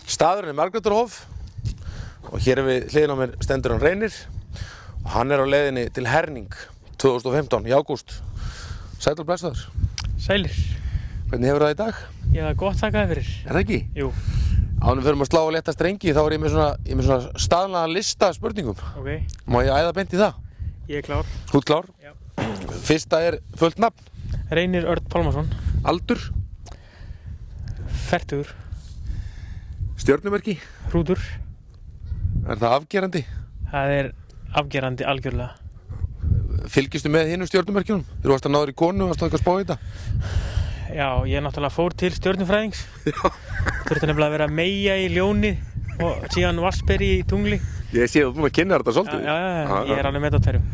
Staðurinn Margrétarhof og hér við hliðina á mér stendur hann Reynir og hann á leiðinni til Herning 2015 í ágúst. Sæll og blessaður. Sælir. Hvernig hefur það í dag? Ég það gott þakka þér fyrir. Er það ekki? Jú. Ánum fyrir að slá á létta strengi þá ég með svona staðlaga lista af spurningum. Ok. Má ég æða beint í það? Ég klár. Þú ert klár? Já. Fyrsta fullt nafn. Reynir Örn Pálmason. Aldur. Fertugur. Stjörnumerki. Hrútur. Er það afgerandi? Það er afgerandi algjörlega. Fylgistu með hinum stjörnumerkjunum? Þú varst að náður í konu og varst að eitthvað spá í þetta? Já, ég náttúrulega fór til stjörnufræðings. Þurfti nefnilega að vera meja í ljóni og síðan vassberi í tungli. Ég sé þú búin að kynna þetta svolítið. Já, ég er alveg með á tverjum.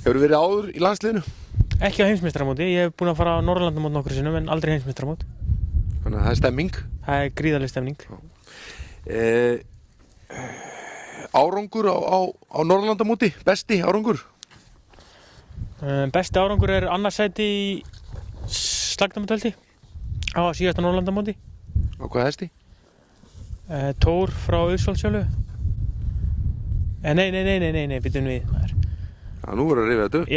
Hefur verið áður í landsliðinu? Ekki á heimsmeistaramóti, ég hef búin að fara á Norðurlandamót nokkru sinnum en aldrei heimsmeistaramót. Þannig að það er stemming. Það er gríðarleg stemning. Árangur á Norðurlandamóti, besti árangur? Besti árangur er annarsæti í slagdæmatöldi á síðasta Norðurlandamóti. Á hvað hesti? Tór frá Auðsóldsjölu. Nei, byrjum við. Já, nú verður að rifja þetta upp.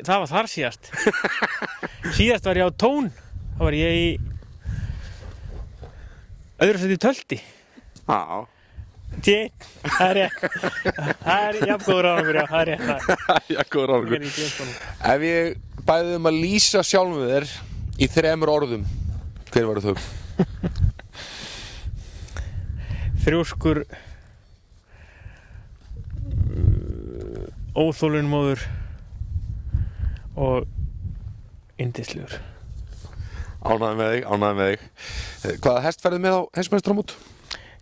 Það var þar síðast. Síðast var ég á Tón. Það var ég í öðru sæti í tölti. Já. Það er rétt. Það er jafngóður árangur, já, það er rétt. Jafngóður árangur. Ef ég bæði að lýsa sjálfum þér í 3 orðum, hver varu þau? Þrjóskur, óþolinmóður og yndislegur. Ánægður með þig. Hvaða hest ferðu með á heimsmeistaramót?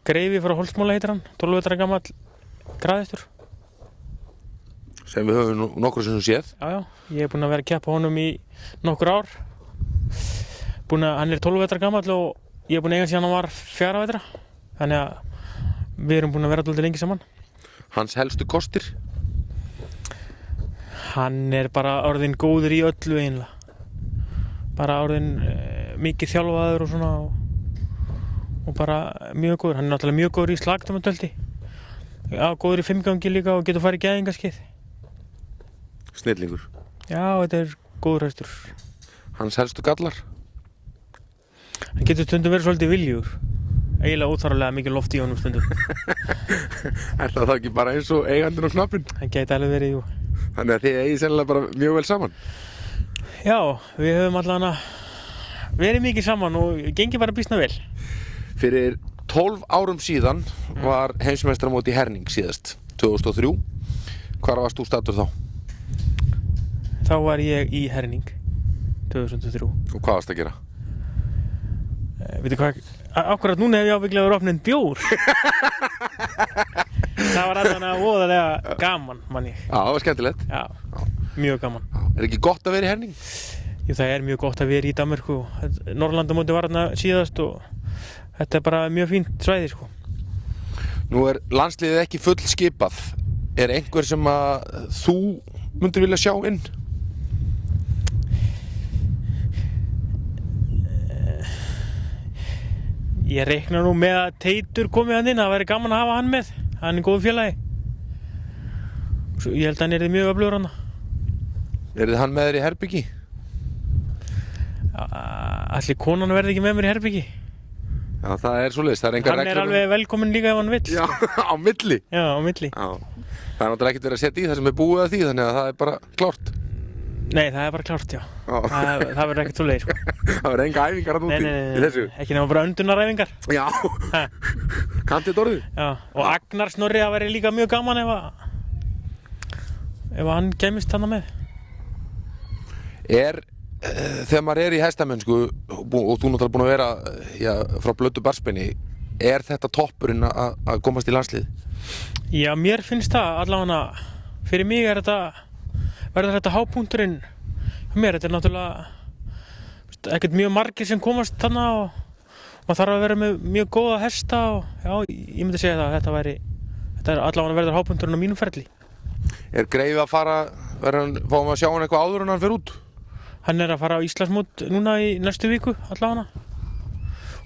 Greifi frá Holtsmóla heitir hann, 12 vetra gamall graðistur. Sem við höfum nokkru sinnum séð. Já, ég er búinn að vera að keppa honum í nokkur ár. Hann er 12 vetra gamall og ég er búinn að eiga síðan hann var 4 vetra. Þannig að við erum búin að vera alltaf lengi saman. Hans helstu kostir? Hann er bara orðinn góður í öllu eiginlega. Bara orðinn mikið þjálfaður og svona og bara mjög góður. Hann er náttúrulega mjög góður í slagdæmatöldi. Já, góður í 5 gangi líka og getur farið í gæðingaskeið. Snillingur. Já, þetta er góður hestur. Hans helstu gallar? Hann getur stundum verið svolítið viljugur. Eiginlega óþarflega mikið loft í honum stundum. Er það ekki bara eins og eigandinn og knappinn? Hann gæti alveg verið, jú. Þannig að þið eigið sennilega bara mjög vel saman? Já, við höfum allavega verið mikið saman og gengið bara býsna vel. Fyrir 12 árum síðan var heimsmeistaramót í Herning síðast, 2003. Hvar varst þú staddur þá? Þá var ég í Herning, 2003. Og hvað varst að gera? Veitu hvað, akkurat núna hef ég ábygglega verið opnað bjór. Það var allavega voðalega gaman, mann ég. Já, það var skemmtilegt. Já, mjög gaman. Er ekki gott að vera í Herning? Jú, það er mjög gott að vera í Danmörku. Norðurlandamóti var þarna síðast og þetta er bara mjög fínt svæði, sko. Nú er landsliðið ekki fullskipað. Er einhver sem að þú myndir vilja sjá inn? Ég reikna nú með að Teitur komi hann inn, það væri gaman að hafa hann með. Hann er góður félagi. Ég held að hann er mjög öflugur hann. Er þið hann með þér í herbyggi? Ætli konan verði ekki með mér í herbyggi? Já, það er svoleiðis, það er engar reglur. Hann er alveg velkominn líka ef hann vill. Já, á milli? Já, á milli. Já, það er náttúrulega ekkert verið að setja í það sem er búið að því, þannig að það er bara klárt. Nei, það er bara klárt, já. Það verður ekkert svoleiðis, sko. Það verður enga æfingar að núti í þessu? Nei, ekki nema bara öndunaræfingar. Já, kanntu þetta orðið? Já, og Agnar Snorri, það væri líka mjög gaman ef hann kemist þarna með. Þegar maður er í hestamennsku og þú náttúrulega búin að vera frá blötu barnsbeini, er þetta toppurinn að komast í landslið? Já, mér finnst það allavega. Fyrir mig verður þetta hápunkturinn. Mér þetta er náttúrulega ekkert mjög margir sem komast þarna og maður þarf að vera með mjög góða hesta og já, ég myndi segja það að þetta er allavega verður hápunkturinn á mínum ferli. Er Greifi að fáum að sjá hann eitthvað áður en hann fer út? Hann er að fara á Íslandsmót núna í næstu viku allavega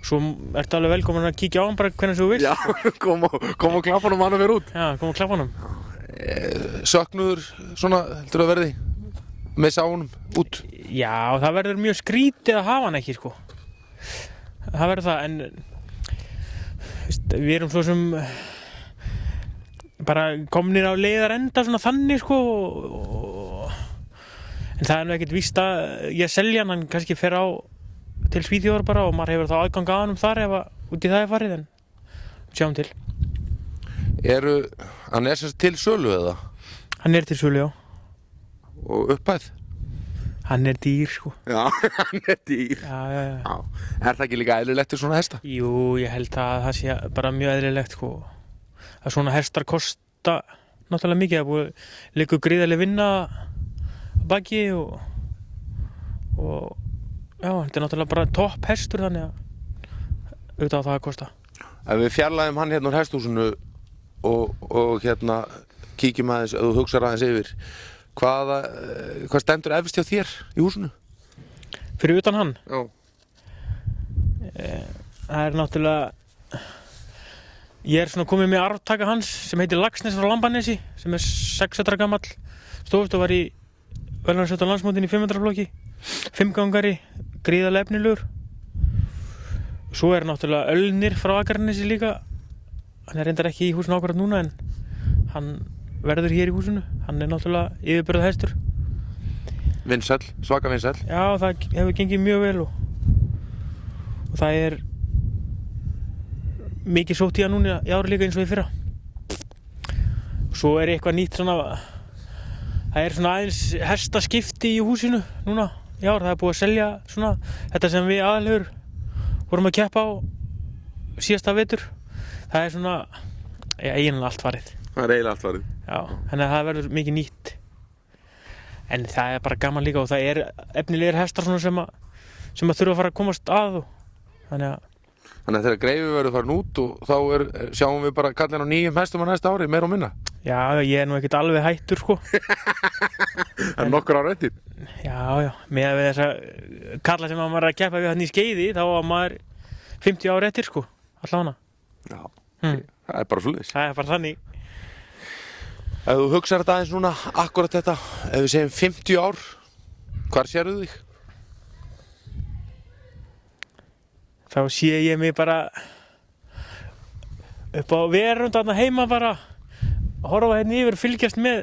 Svo ertu alveg velkomin að kíkja á hann bara hvernig þú vilt. Já, kom og klappa hann að vera út. Já, kom og klappa honum. Söknuður, svona, heldur að verði, missa á honum, út. Já, það verður mjög skrítið að hafa hann ekki, sko. Það verður það, en við erum svo sem bara komnir á leiðar enda svona þannig, sko. En það er nú ekkert víst að ég selja hann kannski fer á til Svíþjóðar bara og maður hefur þá aðgang að honum þar ef að út í það er farið, en sjáum til. Hann er sem sagt til sölu eða? Hann er til sölu, já. Og upphæð? Hann er dýr, sko. Já, hann er dýr. Já. Er það ekki líka eðlilegt fyrir svona hesta? Jú, ég held að það sé bara mjög eðlilegt, sko. Að svona hestar kosta náttúrulega mikið. Það liggur gríðarleg vinna að baki og já, þetta er náttúrulega bara topp hestur, þannig að auðvitað á það að kosta. Ef við fjarlægjum hann hérna úr hesthúsinu og hérna kíkjum aðeins, ef þú hugsar aðeins yfir, hvað stendur efst hjá þér í húsinu? Fyrir utan hann? Já. Það er náttúrulega, ég er svona komið með arftaka hans sem heitir Laxness frá Lambanesi, sem er 6 ára gamall, stóðst og var í velvæðarsveitar landsmótinu í 500 flokki, 5 gangari, gríðarlega efnilegur. Svo er náttúrulega Ölnir frá Akranesi líka. Hann er reyndar ekki í húsinu ákvarðat núna, en hann verður hér í húsinu. Hann er náttúrulega yfirburða hestur. Vinsæll, svaka vinsæll. Já, það hefur gengið mjög vel og það er mikið sótt í hann núna í ár líka eins og í fyrra. Svo er eitthvað nýtt svona, það er svona aðeins hestaskipti í húsinu núna í ár. Það er búið að selja svona þetta sem við aðalhauður vorum að keppa á síðasta vetur. Það er svona eiginlega allt farið. Það er eiginlega allt farið. Já, þannig að það verður mikið nýtt. En það er bara gaman líka og það er efnilegir hestar svona sem að þurfa að fara að komast að og þannig að þegar Greifi verður farin út og þá sjáum við bara kallinn á 9 hestum á næsta ári, meira og minna. Já, ég er nú ekkert alveg hættur, sko. Það er nokkur ár eftir. Já, með þessa kalla sem maður er að keppa við hann í Skeiði, þá var maður 50 ár eftir, sko, allavega. Já, það er bara svoleiðis. Það er bara þannig. Ef þú hugsar þetta aðeins núna, akkurat þetta, ef við segjum 50 ár, hvar sérðu þig? Þá sé ég mig bara upp á verund þarna heima bara, horfa hérna yfir, fylgjast með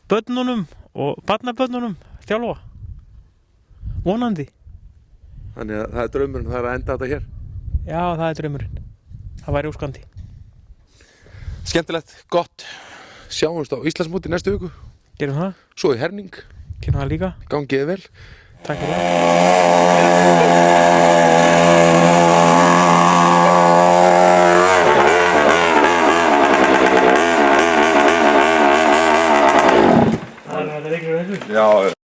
börnunum og barnabörnunum, þjálfa. Vonandi. Þannig að það er draumurinn, það er að enda þetta hér. Já, það er draumurinn. Það væri óskandi. Skemmtilegt, gott. Sjáumst á Íslandsmóti næstu viku. Gerum það. Svo í Herning. Gerum það líka. Gangi þið vel. Takk fyrir það. Það er þetta leikur þessu? Já.